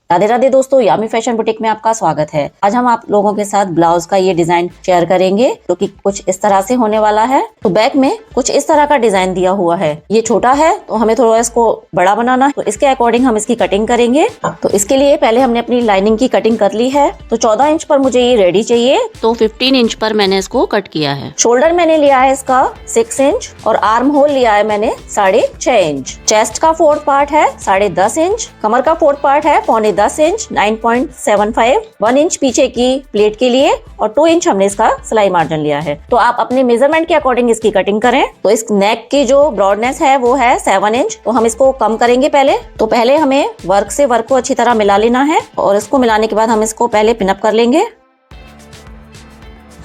राधे राधे दोस्तों, यामी fashion boutique में आपका स्वागत है। आज हम आप लोगों के साथ ब्लाउज का ये डिजाइन शेयर करेंगे जो कि कुछ इस तरह से होने वाला है। तो बैक में कुछ इस तरह का डिजाइन दिया हुआ है। ये छोटा है तो हमें थोड़ा इसको बड़ा बनाना है, तो इसके अकॉर्डिंग हम इसकी कटिंग करेंगे। तो इसके लिए पहले हमने अपनी लाइनिंग की कटिंग कर ली है। तो 14 इंच पर मुझे ये रेडी चाहिए, तो 15 इंच पर मैंने इसको कट किया है। शोल्डर मैंने लिया है इसका 6 इंच और आर्म होल लिया है मैंने 6.5 इंच। चेस्ट का फोर्थ पार्ट है 10.5 इंच। कमर का फोर्थ पार्ट है 10.25 इंच 9.75। 1 इंच पीछे की प्लेट के लिए और 2 इंच हमने इसका सिलाई मार्जिन लिया है। तो आप अपने मेजरमेंट के अकॉर्डिंग इसकी कटिंग करें। तो इस नेक की जो ब्रॉडनेस है वो है 7 इंच। तो हम इसको कम करेंगे पहले। तो पहले हमें वर्क से वर्क को अच्छी तरह मिला लेना है और इसको मिलाने के बाद हम इसको पहले पिनअप कर लेंगे।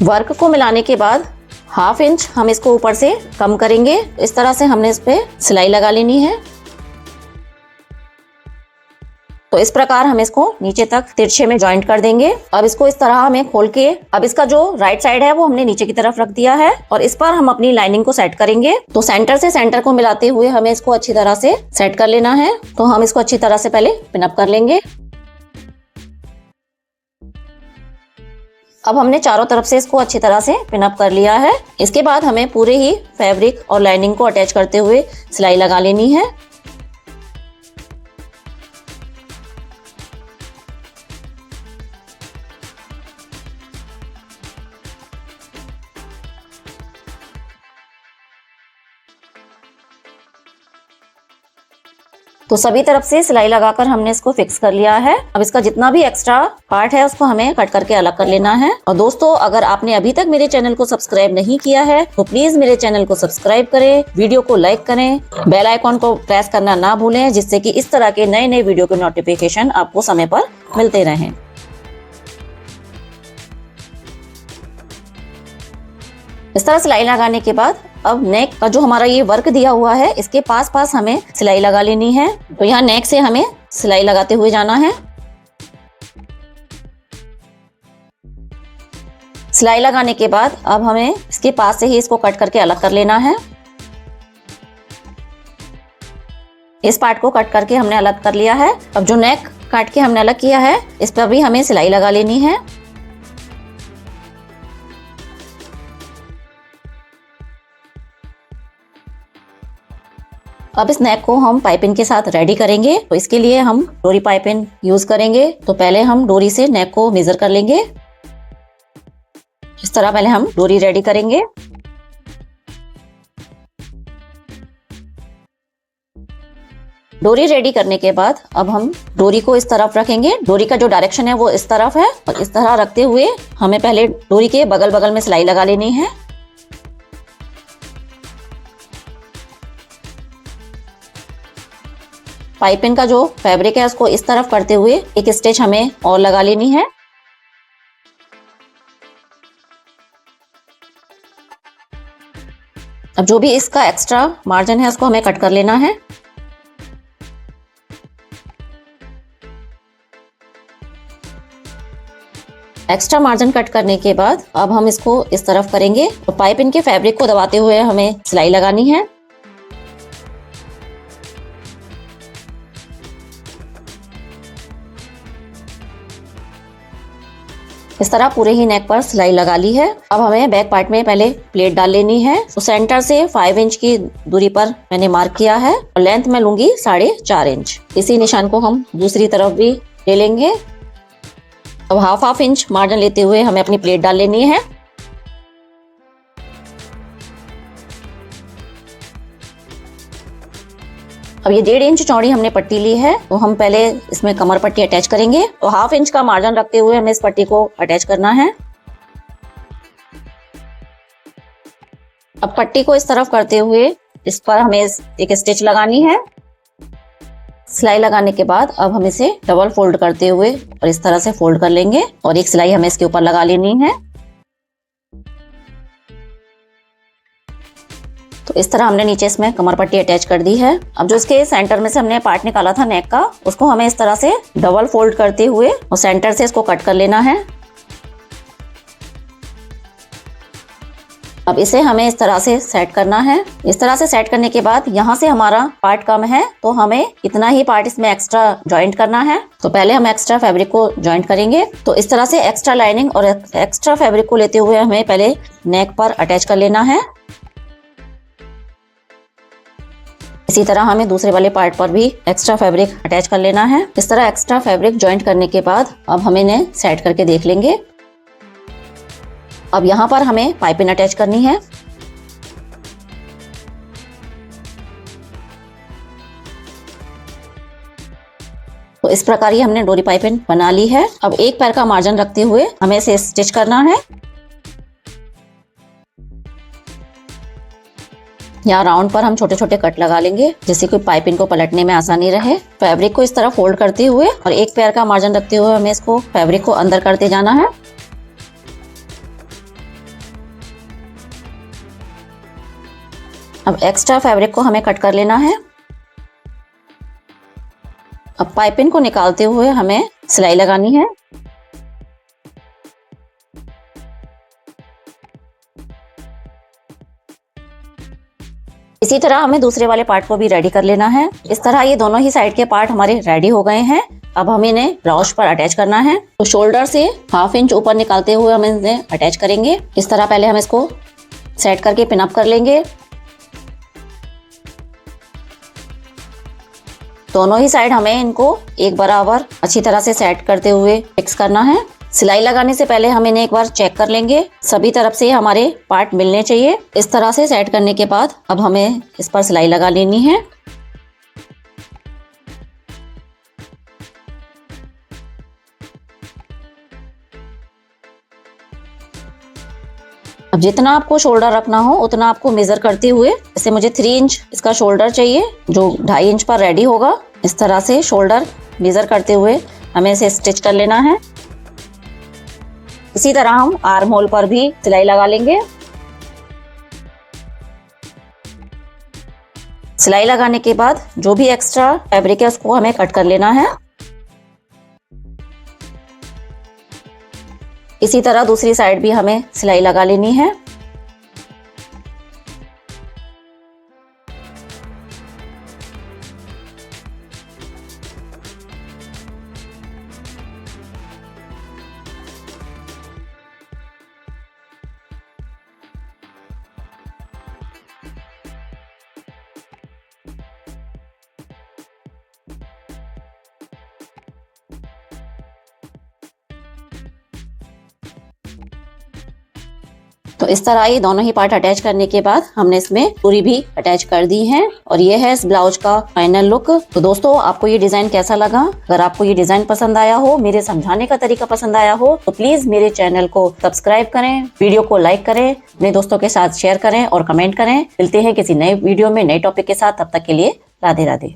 वर्क को मिलाने के बाद 1/2 इंच हम इसको ऊपर से कम करेंगे। इस तरह से हमने इस पे सिलाई लगा लेनी है। तो इस प्रकार हम इसको नीचे तक तिरछे में जॉइंट कर देंगे। अब इसको इस तरह हमें खोल के, अब इसका जो राइट साइड है वो हमने नीचे की तरफ रख दिया है और इस पर हम अपनी लाइनिंग को सेट करेंगे। तो सेंटर से सेंटर को मिलाते हुए हमें इसको अच्छी तरह से सेट कर लेना है। तो हम इसको अच्छी तरह से पहले पिनअप कर लेंगे। अब हमने चारों तरफ से इसको अच्छी तरह से पिनअप कर लिया है। इसके बाद हमें पूरे ही फैब्रिक और लाइनिंग को अटैच करते हुए सिलाई लगा लेनी है। तो सभी तरफ से सिलाई लगाकर हमने इसको फिक्स कर लिया है। अब इसका जितना भी एक्स्ट्रा पार्ट है उसको हमें कट करके अलग कर लेना है। और दोस्तों, अगर आपने अभी तक मेरे चैनल को सब्सक्राइब नहीं किया है तो प्लीज मेरे चैनल को सब्सक्राइब करें, वीडियो को लाइक करें, बेल आइकॉन को प्रेस करना ना भूलें, जिससे कि इस तरह के नए नए वीडियो के नोटिफिकेशन आपको समय पर मिलते रहें। इस तरह सिलाई लगाने के बाद अब नेक का जो हमारा ये वर्क दिया हुआ है इसके पास पास हमें सिलाई लगा लेनी है। तो यहाँ नेक से हमें सिलाई लगाते हुए जाना है। सिलाई लगाने के बाद अब हमें इसके पास से ही इसको कट करके अलग कर लेना है। इस पार्ट को कट करके हमने अलग कर लिया है। अब जो नेक काट के हमने अलग किया है इस पर भी हमें सिलाई लगा लेनी है। अब इस नेक को हम पाइपिंग के साथ रेडी करेंगे। तो इसके लिए हम डोरी पाइपिंग यूज करेंगे। तो पहले हम डोरी से नेक को मेजर कर लेंगे। इस तरह पहले हम डोरी रेडी करेंगे। डोरी रेडी करने के बाद अब हम डोरी को इस तरफ रखेंगे। डोरी का जो डायरेक्शन है वो इस तरफ है और इस तरह रखते हुए हमें पहले डोरी के बगल बगल में सिलाई लगा लेनी है। पाइपिंग का जो फैब्रिक है उसको इस तरफ करते हुए एक स्टिच हमें और लगा लेनी है। अब जो भी इसका एक्स्ट्रा मार्जिन है उसको हमें कट कर लेना है। एक्स्ट्रा मार्जिन कट करने के बाद अब हम इसको इस तरफ करेंगे। तो पाइपिंग के फैब्रिक को दबाते हुए हमें सिलाई लगानी है। इस तरह पूरे ही नेक पर सिलाई लगा ली है। अब हमें बैक पार्ट में पहले प्लेट डाल लेनी है। तो सेंटर से 5 इंच की दूरी पर मैंने मार्क किया है और लेंथ में लूंगी 4.5 इंच। इसी निशान को हम दूसरी तरफ भी ले लेंगे। अब 1/2 इंच मार्जिन लेते हुए हमें अपनी प्लेट डाल लेनी है। अब ये 1.5 इंच चौड़ी हमने पट्टी ली है। तो हम पहले इसमें कमर पट्टी अटैच करेंगे। तो 1/2 इंच का मार्जिन रखते हुए हमें इस पट्टी को अटैच करना है। अब पट्टी को इस तरफ करते हुए इस पर हमें एक स्टिच लगानी है। सिलाई लगाने के बाद अब हम इसे डबल फोल्ड करते हुए और इस तरह से फोल्ड कर लेंगे और एक सिलाई हमें इसके ऊपर लगा लेनी है। तो इस तरह हमने नीचे इसमें कमर पट्टी अटैच कर दी है। अब जो इसके सेंटर में से हमने पार्ट निकाला था नेक का, उसको हमें इस तरह से डबल फोल्ड करते हुए और सेंटर से इसको कट कर लेना है। अब इसे हमें इस तरह से सेट करना है। इस तरह से सेट करने के बाद यहाँ से हमारा पार्ट कम है तो हमें इतना ही पार्ट इसमें एक्स्ट्रा जॉइंट करना है। तो पहले हम एक्स्ट्रा फैब्रिक को जॉइंट करेंगे। तो इस तरह से एक्स्ट्रा लाइनिंग और एक्स्ट्रा फैब्रिक को लेते हुए हमें पहले नेक पर अटैच कर लेना है। इसी तरह हमें दूसरे वाले पार्ट पर भी एक्स्ट्रा फैब्रिक अटैच कर लेना है। इस तरह एक्स्ट्रा फैब्रिक जॉइंट करने के बाद अब हम इन्हें सेट करके देख लेंगे। अब यहाँ पर हमें पाइपिंग अटैच करनी है। तो इस प्रकार ही हमने डोरी पाइपिंग बना ली है। अब एक पैर का मार्जिन रखते हुए हमें इसे स्टिच करना है। यहाँ राउंड पर हम छोटे छोटे कट लगा लेंगे जिससे कोई पाइपिंग को पलटने में आसानी रहे। फैब्रिक को इस तरह फोल्ड करते हुए और एक पैर का मार्जिन रखते हुए हमें इसको फैब्रिक को अंदर करते जाना है। अब एक्स्ट्रा फैब्रिक को हमें कट कर लेना है। अब पाइपिंग को निकालते हुए हमें सिलाई लगानी है। इसी तरह हमें दूसरे वाले पार्ट को भी रेडी कर लेना है। इस तरह ये दोनों ही साइड के पार्ट हमारे रेडी हो गए हैं। अब हमें इन्हें ब्लाउज पर अटैच करना है। तो शोल्डर से 1/2 इंच ऊपर निकालते हुए हम इन्हें अटैच करेंगे। इस तरह पहले हम इसको सेट करके पिन अप कर लेंगे। दोनों ही साइड हमें इनको एक बराबर अच्छी तरह से सेट करते हुए फिक्स करना है। सिलाई लगाने से पहले हम इन्हें एक बार चेक कर लेंगे। सभी तरफ से हमारे पार्ट मिलने चाहिए। इस तरह से सेट करने के बाद अब हमें इस पर सिलाई लगा लेनी है। अब जितना आपको शोल्डर रखना हो उतना आपको मेजर करते हुए, जैसे मुझे 3 इंच इसका शोल्डर चाहिए जो 2.5 इंच पर रेडी होगा। इस तरह से शोल्डर मेजर करते हुए हमें इसे स्टिच कर लेना है। इसी तरह हम आर्म होल पर भी सिलाई लगा लेंगे। सिलाई लगाने के बाद जो भी एक्स्ट्रा फैब्रिक है उसको हमें कट कर लेना है। इसी तरह दूसरी साइड भी हमें सिलाई लगा लेनी है। तो इस तरह ये दोनों ही पार्ट अटैच करने के बाद हमने इसमें पूरी भी अटैच कर दी है। और ये है इस ब्लाउज का फाइनल लुक। तो दोस्तों आपको ये डिजाइन कैसा लगा? अगर आपको ये डिजाइन पसंद आया हो, मेरे समझाने का तरीका पसंद आया हो, तो प्लीज मेरे चैनल को सब्सक्राइब करें, वीडियो को लाइक करें, अपने दोस्तों के साथ शेयर करें और कमेंट करें। मिलते हैं किसी नए वीडियो में नए टॉपिक के साथ। तब तक के लिए राधे राधे।